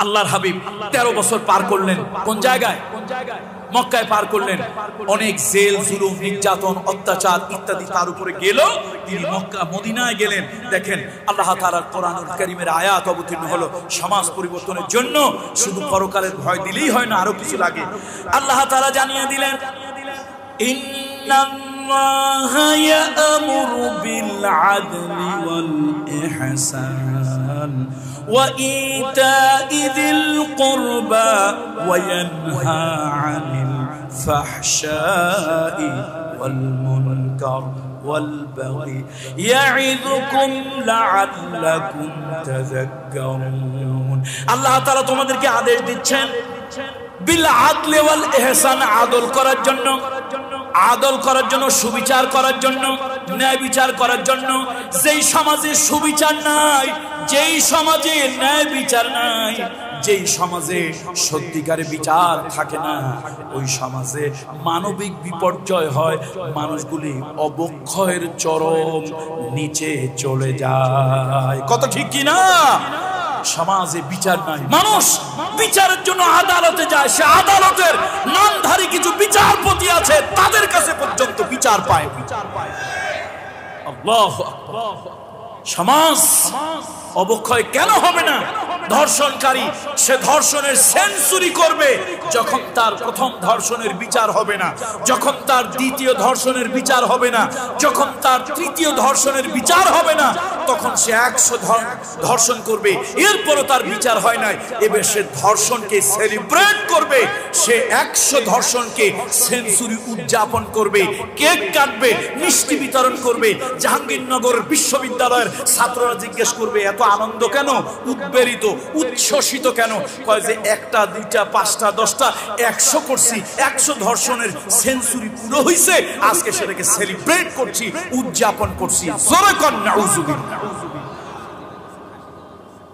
আল্লাহর হাবিব 13 বছর পার করলেন কোন জায়গায়? মক্কায় পার করলেন। অনেক জেল জুলুম নির্যাতন অত্যাচার ইত্যাদি তার উপরে গেল। তিনি মক্কা মদিনায় গেলেন। দেখেন আল্লাহ তাআলার কোরআনুল কারীমের আয়াত অবতীর্ণ হলো সমাজ পরিবর্তনের জন্য। শুধু পরকালের ভয় দিলেই হয় না, আরো কিছু লাগে। আল্লাহ তাআলা জানিয়ে দিলেন, ইন্নাল্লাহা ইয়া'মুরু বিল আদলি ওয়াল ইহসান وإيتاء ذي القربى وينهى عن الفحشاء والمنكر والبغي يعظكم لعلكم تذكرون। আল্লাহ তাআলা তোমাদেরকে আদেশ দিচ্ছেন বিল আদলি ওয়াল ইহসান, আদল করার জন্য, আদল করার জন্য, সুবিচার করার জন্য, ন্যায় বিচার করার জন্য। যেই সমাজে সুবিচার নাই, যেই সমাজে ন্যায় বিচার নাই, যেই সমাজে সত্যিকারে বিচার থাকে না, ওই সমাজে মানবিক বিপর্যয় হয়, মানুষগুলি অবক্ষয়ের চরম নিচে চলে যায়। কত ঠিক কি না? সমাজে বিচার নাই, মানুষ বিচারের জন্য আদালতে যায়, সে আদালতের নামধারী কিছু বিচারপতি আছে, তাদের কাছে পর্যন্ত বিচার পায়। আল্লাহু আকবার। সমাজ অবক্ষয় কেন হবে না? ধর্ষণকারী সে ধর্ষণের সেঞ্চুরি করবে যখন তার প্রথম ধর্ষণের বিচার হবে না, যখন তার দ্বিতীয় ধর্ষণের বিচার হবে না, যখন তার তৃতীয় ধর্ষণের বিচার হবে না, তখন সে 100 ধর্ষণ করবে, এরপরও তার বিচার হয় নাই। এবার সে ধর্ষণকে সেলিব্রেট করবে, সে 100 ধর্ষণকে সেঞ্চুরি উদযাপন করবে, কেক কাটবে, মিষ্টি বিতরণ করবে। জাহাঙ্গীরনগর বিশ্ববিদ্যালয়ের ছাত্ররা জিজ্ঞেস করবে, এত আনন্দ কেন, উদ্বেলিত, উচ্ছ্বসিত কেন? কয় যে 1টা 2টা 5টা 10টা 100 করছি, 100 ধর্ষণের সেঞ্চুরি পুরো হইছে, আজকে সেটাকে সেলিব্রেট করছি, উদযাপন করছি। জোরে কর নাউযুবিল্লাহ।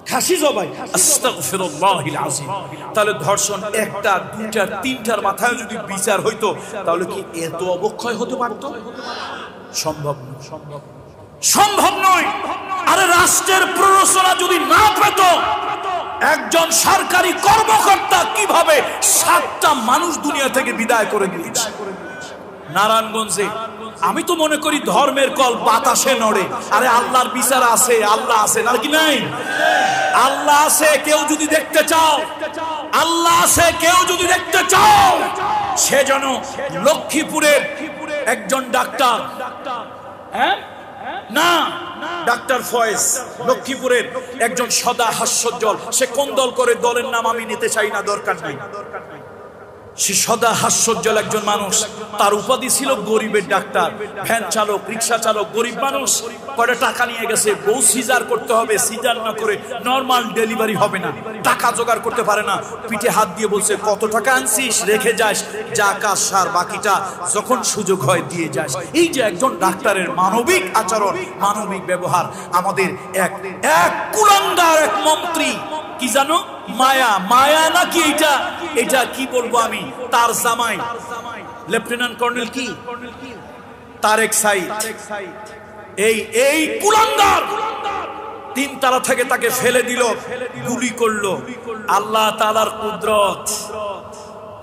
খাসি জবাই, আস্তাগফিরুল্লাহিল আযীম। তাহলে ধর্ষণ 1টা 2টা 3টার মাথায় যদি বিচার হইতো, তাহলে কি এত অবক্ষয় হতে পারত? সম্ভব নয়, সম্ভব নয়। আরে রাষ্ট্রের প্ররোচনা যদি না পেত, একজন সরকারি কর্মকর্তা কিভাবে 7টা মানুষ দুনিয়া থেকে বিদায় করে দিয়েছে নারায়ণগঞ্জে। আমি তো মনে করি ধর্মের কল বাতাসে নড়ে। আরে আল্লাহর বিচার আছে, আল্লাহ আছে নাকি নাই? আল্লাহ আছে। কেউ যদি দেখতে চাও, আল্লাহ আছে। কেউ যদি দেখতে চাও, সেজন্য লক্ষ্মীপুরের একজন ডাক্তার, হ্যাঁ না, ডাক্তার ফয়েজ, লক্ষ্মীপুরের একজন সদা হাস্যোজ্জ্বল, সে কোন দল করে, দলের নাম আমি নিতে চাই না, দরকার নাই। সে সদা হাস্যোজ্জ্বল একজন মানুষ। তার উপাধি ছিল গরিবের ডাক্তার, ভ্যান চালক, রিক্সা চালক, গরিব মানুষ। কয়টা টাকা নিয়ে গেছে, বউ সিজার করতে হবে, সিজার না করে নরমাল ডেলিভারি হবে না, টাকা জোগাড় করতে পারে না। পিঠে হাত দিয়ে বলছে, কত টাকা আনছিস, রেখে যাস, যা কাজ সার, বাকিটা যখন সুযোগ হয় দিয়ে যাস। এই যে একজন ডাক্তারের মানবিক আচরণ, মানবিক ব্যবহার। আমাদের এক কুলাঙ্গার এক মন্ত্রী, কি জানো, মায়া, মায়া নাকি এটা, এটা কি বলবো আমি, তার জামাই লেফটেন্যান্ট কর্নেল কি তারেক সাইদ, এই কুলাঙ্গার 3 তারা থেকে তাকে ফেলে দিল, গুলি করলো। আল্লাহ তাআলার কুদরত।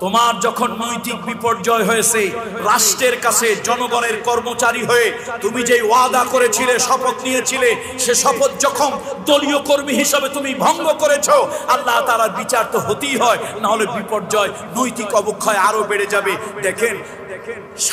তোমার যখন নৈতিক বিপর্যয় হয়েছে, রাষ্ট্রের কাছে জনগণের কর্মচারী হয়ে তুমি যে ওয়াদা করেছিলে, শপথ নিয়েছিলে, সে শপথ যখন দলীয় কর্মী হিসেবে তুমি ভঙ্গ করেছো, আল্লাহ তাআলার বিচার তো হতেই হয়, না হলে বিপর্যয়, নৈতিক অবক্ষয় আরো বেড়ে যাবে। দেখেন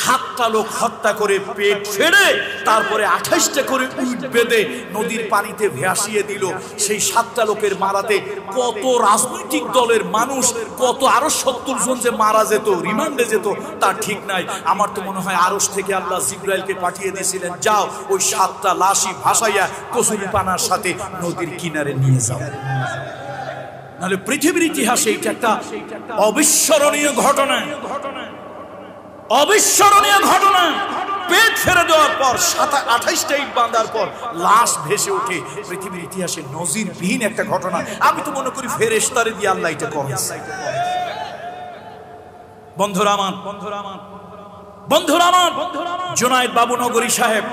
7টা লোক হত্যা করে পেট ফেড়ে তারপরে 28টা করে উট বেঁধে নদীর পানিতে ভাসিয়ে দিল। সেই 7টা লোকের মারাতে কত রাজনৈতিক দলের মানুষ, কত আরো 70 জন যে মারা যেত, রিমান্ডে যেত, তা ঠিক নাই। আমার তো মনে হয় আরশ থেকে আল্লাহ জিবরাইলকে পাঠিয়ে দিয়েছিলেন, যাও ওই 7টা লাশই ভাসাইয়া কচুরিপানার সাথে নদীর কিনারে নিয়ে যাও। নাহলে পৃথিবীর ইতিহাসে এটা একটা অবিস্মরণীয় ঘটনা, অবিস্মরণীয় ঘটনা। পেট ফেরে দেওয়ার পর 28টা ইট বাঁধার পর লাশ ভেসে ওঠে, পৃথিবীর ইতিহাসে নজিরবিহীন একটা ঘটনা। আমি তো মনে করি ফেরেশতারে দিয়ে আল্লাহ এটা করেছে। বন্ধুরা আমার, বন্ধুরা আমার, জুনায়েদ বাবুনগরী সাহেব,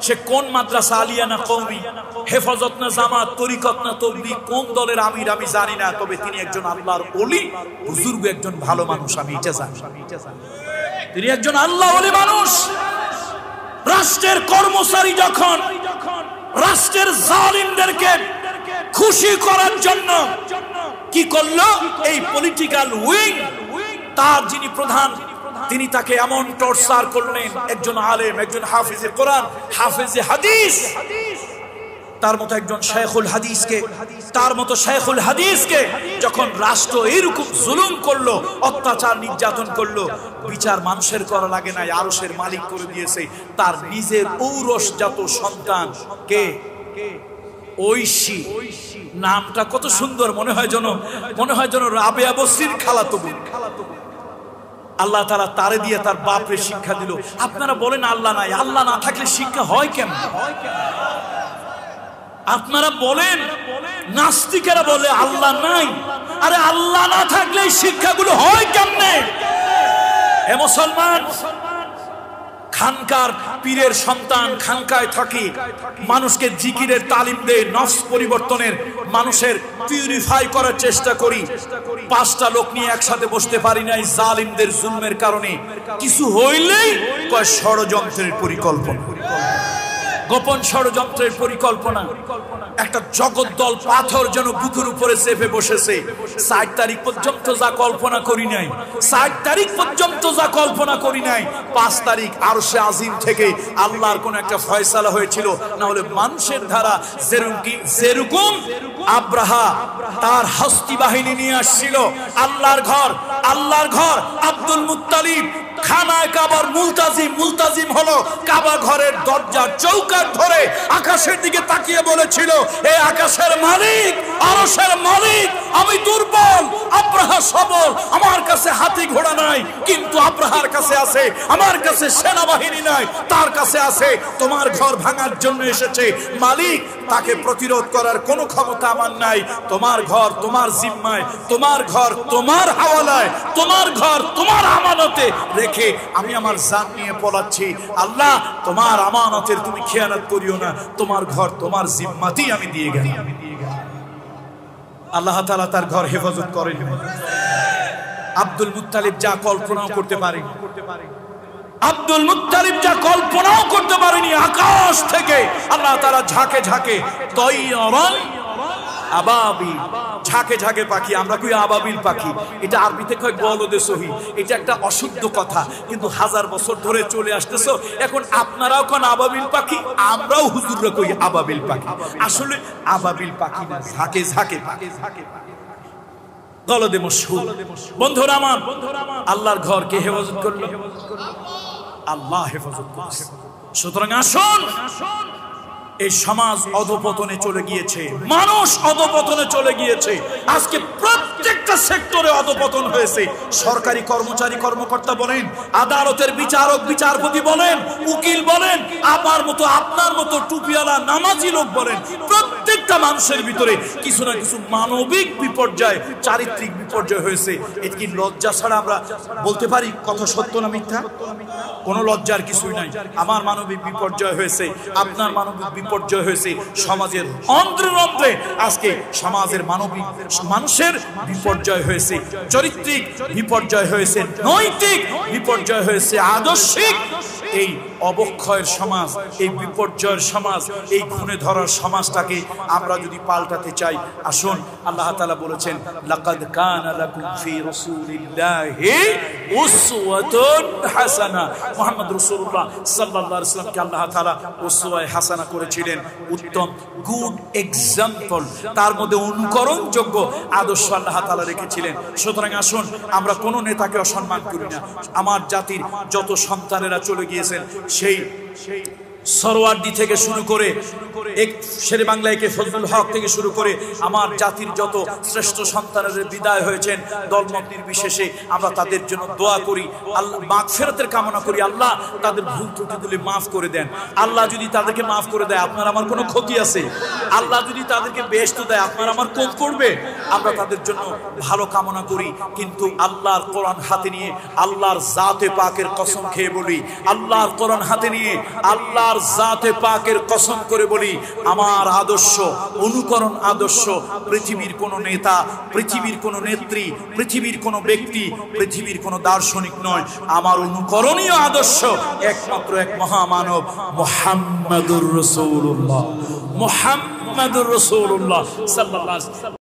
সে কোন মাদ্রাসা, আলিয়া না কওমি, হেফাজত না জামাত, তরিকত না তবলিগ, কোন দলের আমির আমি জানি না, তবে তিনি একজন আল্লাহর ওলি, বুজুর্গ, একজন ভালো মানুষ, আমি এটা জানি। তিনি একজন আল্লাহ ওলি মানুষ। রাষ্ট্রের কর্মচারী যখন রাষ্ট্রের জালিমদেরকে খুশি করার জন্য কি করলো, এই পলিটিক্যাল উইং, তার যিনি প্রধান, তিনি তাকে এমন টর্চার করলেন, একজন আলেম, একজন হাফিজে কোরআন, হাফিজে হাদিস, তার মতো একজন শাইখুল হাদিসকে, তার মতো শাইখুল হাদিসকে যখন রাষ্ট্র এরকম জুলুম করলো, অত্যাচার নির্যাতন করলো, বিচার মানুষের করা লাগে না, আরশের মালিক করে দিয়েছে। তার নিজের ঔরসজাত সন্তান কে, ঐশী, নামটা কত সুন্দর, মনে হয় যেন রাবেয়া বসরির খালাতো বোন। আল্লাহ তাআলা তারে দিয়ে তার বাপরে শিক্ষা দিল। আপনারা বলেন আল্লাহ নাই, আল্লাহ না থাকলে শিক্ষা হয় কেমন? আপনারা বলেন, নাস্তিকেরা বলে আল্লাহ নাই, আরে আল্লাহ না থাকলে শিক্ষাগুলো হয় কেমনে? এ মুসলমান, খানকার পীরের সন্তান খানকায় থাকি, মানুষকে জিকিরের তালিম দেয়, নফস পরিবর্তনের, মানুষের পিউরিফাই করার চেষ্টা করি। 5টা লোক নিয়ে একসাথে বসতে পারি নাই জালিমদের জুলমের কারণে। কিছু হইলেই কয় ষড়যন্ত্রের পরিকল্পনা, গোপন ষড়যন্ত্রের পরিকল্পনা। একটা জগদ্দল পাথর যেন বুকের উপরে চেপে বসেছে। 7 তারিখ পর্যন্ত যা কল্পনা করি নাই, 7 তারিখ পর্যন্ত যা কল্পনা করি নাই, 5 তারিখ আরশে আজিম থেকে আল্লাহর কোন একটা ফয়সালা হয়েছিল। না হলে মানুষের ধারা যেরকম আব্রাহা তার হস্তি বাহিনী নিয়ে আসছিল আল্লাহর ঘর আব্দুল মুত্তালিব খানায় কাবার মুলতাজিম হলো কাবা ঘরের দরজার চৌকাঠ ধরে আকাশের দিকে তাকিয়ে বলেছিল, হে আকাশের মালিক, আরশের মালিক, আমি দুর্বল, আব্রাহা সবল, আমার কাছে হাতি ঘোড়া নাই, কিন্তু আব্রাহার কাছে আছে, আমার কাছে সেনাবাহিনী নাই, তার কাছে আছে, তোমার ঘর ভাঙার জন্য এসেছে মালিক, তাকে প্রতিরোধ করার কোনো ক্ষমতা আমার নাই, তোমার ঘর তোমার জিম্মায়, তোমার ঘর তোমার হাওয়ালায়, তোমার ঘর তোমার আমানতে রেখে আমি আমার জান নিয়ে পলাচ্ছি। আল্লাহ, তোমার আমানতের তুমি খেয়ানত করিও না, তোমার ঘর তোমার জিম্মাতেই আমি দিয়ে গেলাম। আল্লাহ তাআলা তার ঘর হেফাজত করেন। আব্দুল মুত্তালিব যা কল্পনাও করতে পারে, আব্দুল মুত্তালিব যা কল্পনাও করতে পারেনি, আকাশ থেকে আল্লাহ তাআলা ঝাঁকে ঝাঁকে তয়রান আবাবিল, ঝাঁকে ঝাঁকে পাখি, আমরা কই আবাবিল পাখি, এটা আরবিতে কয় বলদে সহি। এটা একটা অশুদ্ধ কথা, কিন্তু 1000 বছর ধরে চলে আসতেছো। এখন আপনারাও কোন আবাবিল পাখি, আমরাও হুজুররা কই আবাবিল পাখি। আসলে আবাবিল পাখি না, ঝাঁকে ঝাঁকে পাখি, গলদে মশহুর। বন্ধুরা আমার, আল্লাহর ঘর কে হেফাজত করলো? আল্লাহ হেফাজত করেছে। সুতরাং আসুন, এই সমাজ অধপতনে চলে গিয়েছে, মানুষ অধপতনে চলে গিয়েছে। আজকে প্রত্যেকটা সেক্টরে অধপতন হয়েছে। সরকারি কর্মচারী কর্মকর্তা বলেন, আদালতের বিচারক বিচারপতি বলেন, উকিল বলেন, আপনার মতো টুপিওয়ালা নামাজি লোক বলেন, প্রত্যেকটা মানুষের ভিতরে কিছু না কিছু মানবিক বিপর্যয়, চারিত্রিক বিপর্যয় হয়েছে। এটি কি লজ্জা ছাড়া আমরা বলতে পারি কথা সত্য না মিথ্যা? কোনো লজ্জার কিছুই নাই। আমার মানবিক বিপর্যয় হয়েছে, আপনার মানবিক বিপর্যয় হয়েছে, সমাজের অন্ত্রে অন্ত্রে আজকে সমাজের মানবিক মানুষের বিপর্যয় হয়েছে, চরিত্রিক বিপর্যয় হয়েছে, নৈতিক বিপর্যয় হয়েছে, আদর্শিক এই অবক্ষয়ের সমাজ, এই বিপর্যয়ের সমাজ, এই ঘুণে ধরার সমাজটাকে আমরা যদি পাল্টাতে চাই, আসুন। আল্লাহ তাআলা বলেছেন, লাকাদ কানা লাকুম ফি রাসূলিল্লাহি উসওয়াতুন হাসানাহ। মুহাম্মদ রাসূলুল্লাহ সাল্লাল্লাহু আলাইহি ওয়াসাল্লামকে আল্লাহ তাআলা উসওয়া হাসানা করেছিলেন, উত্তম গুড এক্সাম্পল, তার মধ্যে অনুকরণযোগ্য আদর্শ আল্লাহ তাআলা রেখেছিলেন। সুতরাং আসুন, আমরা কোনো নেতাকে অসম্মান করি না। আমার জাতির যত সন্তানেরা চলে গিয়েছেন, সেই সরওয়ার্দী থেকে শুরু করে এক শেরে বাংলায় কে ফজলুল হক থেকে শুরু করে আমার জাতির যত শ্রেষ্ঠ সন্তানের বিদায় হয়েছেন দলমত নির্বিশেষে, আমরা তাদের জন্য দোয়া করি, আল্লাহ মাগফিরাতের কামনা করি, আল্লাহ তাদের ভুল ত্রুটিগুলি মাফ করে দেন। আল্লাহ যদি তাদেরকে মাফ করে দেয় আপনার আমার কোনো ক্ষতি আছে? আল্লাহ যদি তাদেরকে বেহেশত দেয় আপনার আমার কোন করবে? আমরা তাদের জন্য ভালো কামনা করি, কিন্তু আল্লাহর কোরআন হাতে নিয়ে আল্লাহর জাতে পাকের কসম খেয়ে বলি, আল্লাহর কোরআন হাতে নিয়ে আল্লাহর জাতে পাকের কসম করে বলি, আমার আদর্শ অনুকরণ আদর্শ পৃথিবীর কোন নেতা, পৃথিবীর কোন নেত্রী, পৃথিবীর কোন ব্যক্তি, পৃথিবীর কোন দার্শনিক নয়। আমার অনুকরণীয় আদর্শ একমাত্র এক মহামানব মুহাম্মাদুর রাসূলুল্লাহ, মুহাম্মাদুর রাসূলুল্লাহ সাল্লাল্লাহু আলাইহি ওয়াসাল্লাম।